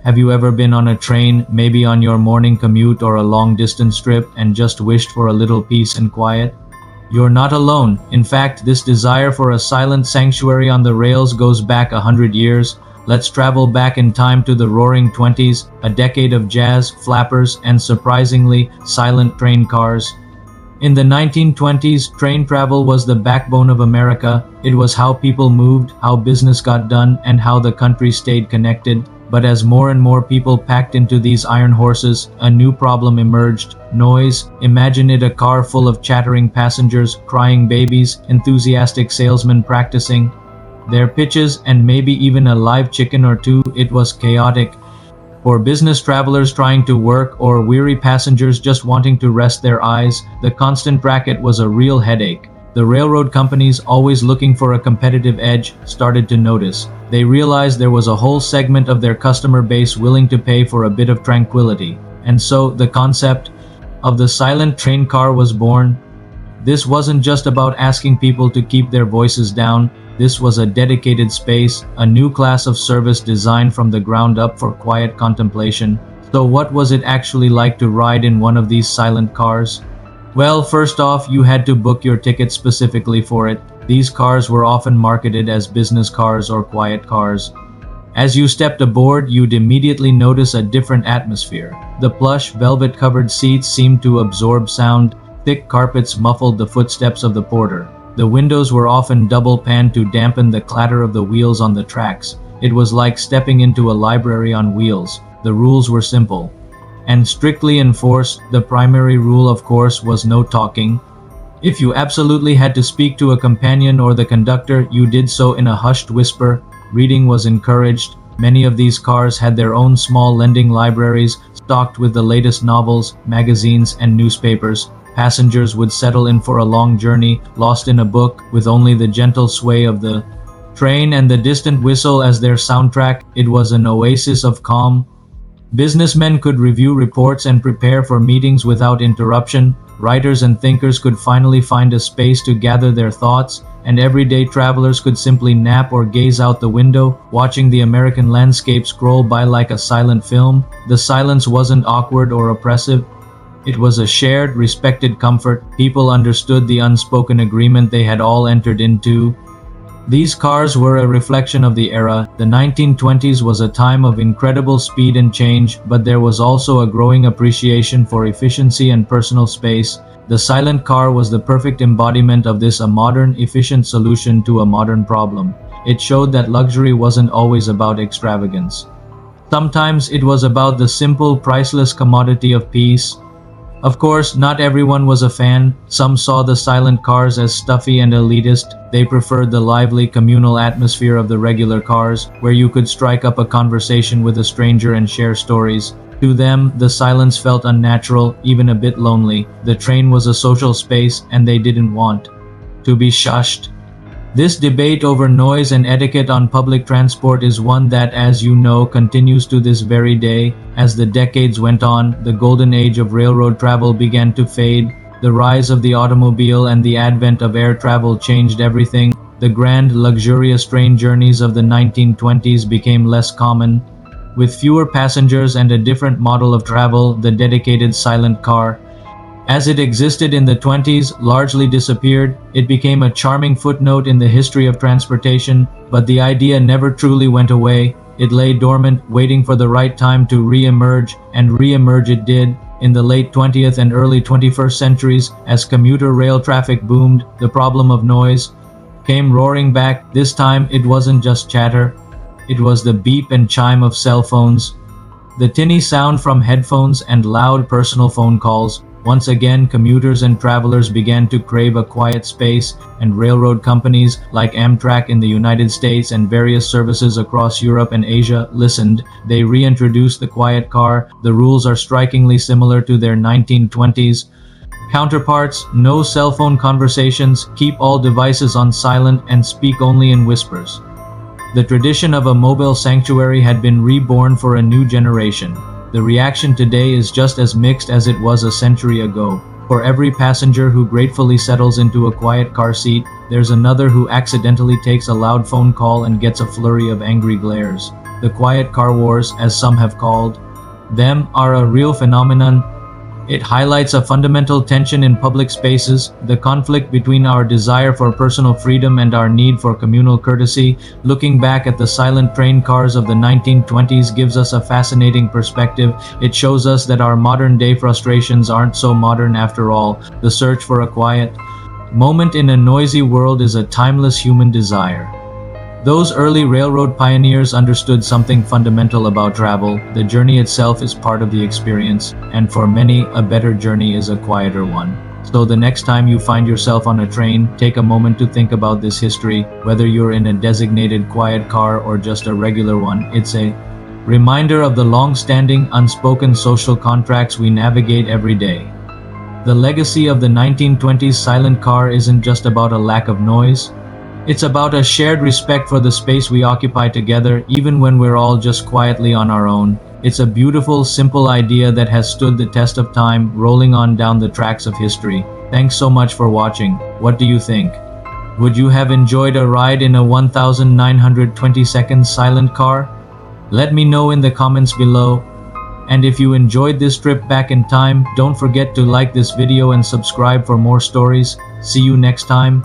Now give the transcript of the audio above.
Have you ever been on a train, maybe on your morning commute or a long-distance trip, and just wished for a little peace and quiet? You're not alone. In fact, this desire for a silent sanctuary on the rails goes back 100 years. Let's travel back in time to the Roaring Twenties, a decade of jazz, flappers, and surprisingly, silent train cars. In the 1920s, train travel was the backbone of America. It was how people moved, how business got done, and how the country stayed connected. But as more and more people packed into these iron horses, a new problem emerged: noise. Imagine it, a car full of chattering passengers, crying babies, enthusiastic salesmen practicing their pitches, and maybe even a live chicken or two. It was chaotic. For business travelers trying to work or weary passengers just wanting to rest their eyes, the constant racket was a real headache. The railroad companies, always looking for a competitive edge, started to notice. They realized there was a whole segment of their customer base willing to pay for a bit of tranquility. And so, the concept of the silent train car was born. This wasn't just about asking people to keep their voices down. This was a dedicated space, a new class of service designed from the ground up for quiet contemplation. So what was it actually like to ride in one of these silent cars? Well, first off, you had to book your ticket specifically for it. These cars were often marketed as business cars or quiet cars. As you stepped aboard, you'd immediately notice a different atmosphere. The plush, velvet-covered seats seemed to absorb sound. Thick carpets muffled the footsteps of the porter. The windows were often double-panned to dampen the clatter of the wheels on the tracks. It was like stepping into a library on wheels. The rules were simple and strictly enforced. The primary rule, of course, was no talking. If you absolutely had to speak to a companion or the conductor, you did so in a hushed whisper. Reading was encouraged. Many of these cars had their own small lending libraries, stocked with the latest novels, magazines, and newspapers. Passengers would settle in for a long journey, lost in a book, with only the gentle sway of the train and the distant whistle as their soundtrack. It was an oasis of calm. Businessmen could review reports and prepare for meetings without interruption. Writers and thinkers could finally find a space to gather their thoughts, and everyday travelers could simply nap or gaze out the window, watching the American landscape scroll by like a silent film. The silence wasn't awkward or oppressive. It was a shared, respected comfort. People understood the unspoken agreement they had all entered into. These cars were a reflection of the era. The 1920s was a time of incredible speed and change, but there was also a growing appreciation for efficiency and personal space. The silent car was the perfect embodiment of this, a modern, efficient solution to a modern problem. It showed that luxury wasn't always about extravagance. Sometimes it was about the simple, priceless commodity of peace. Of course, not everyone was a fan. Some saw the silent cars as stuffy and elitist. They preferred the lively, communal atmosphere of the regular cars, where you could strike up a conversation with a stranger and share stories. To them, the silence felt unnatural, even a bit lonely. The train was a social space, and they didn't want to be shushed. This debate over noise and etiquette on public transport is one that, as you know, continues to this very day. As the decades went on, the golden age of railroad travel began to fade. The rise of the automobile and the advent of air travel changed everything. The grand, luxurious train journeys of the 1920s became less common. With fewer passengers and a different model of travel, the dedicated silent car, as it existed in the 20s, largely disappeared. It became a charming footnote in the history of transportation, but the idea never truly went away. It lay dormant, waiting for the right time to re-emerge, and re-emerge it did. In the late 20th and early 21st centuries, as commuter rail traffic boomed, the problem of noise came roaring back. This time, it wasn't just chatter. It was the beep and chime of cell phones, the tinny sound from headphones, and loud personal phone calls. Once again, commuters and travelers began to crave a quiet space, and railroad companies like Amtrak in the United States and various services across Europe and Asia listened. They reintroduced the quiet car. The rules are strikingly similar to their 1920s counterparts. No cell phone conversations, keep all devices on silent, and speak only in whispers. The tradition of a mobile sanctuary had been reborn for a new generation. The reaction today is just as mixed as it was a century ago. For every passenger who gratefully settles into a quiet car seat, there's another who accidentally takes a loud phone call and gets a flurry of angry glares. The quiet car wars, as some have called them, are a real phenomenon. It highlights a fundamental tension in public spaces, the conflict between our desire for personal freedom and our need for communal courtesy. Looking back at the silent train cars of the 1920s gives us a fascinating perspective. It shows us that our modern-day frustrations aren't so modern after all. The search for a quiet moment in a noisy world is a timeless human desire. Those early railroad pioneers understood something fundamental about travel. The journey itself is part of the experience, and for many, a better journey is a quieter one. So the next time you find yourself on a train, take a moment to think about this history. Whether you're in a designated quiet car or just a regular one, it's a reminder of the long-standing, unspoken social contracts we navigate every day. The legacy of the 1920s silent car isn't just about a lack of noise. It's about a shared respect for the space we occupy together, even when we're all just quietly on our own. It's a beautiful, simple idea that has stood the test of time, rolling on down the tracks of history. Thanks so much for watching. What do you think? Would you have enjoyed a ride in a 1920 silent car? Let me know in the comments below. And if you enjoyed this trip back in time, don't forget to like this video and subscribe for more stories. See you next time.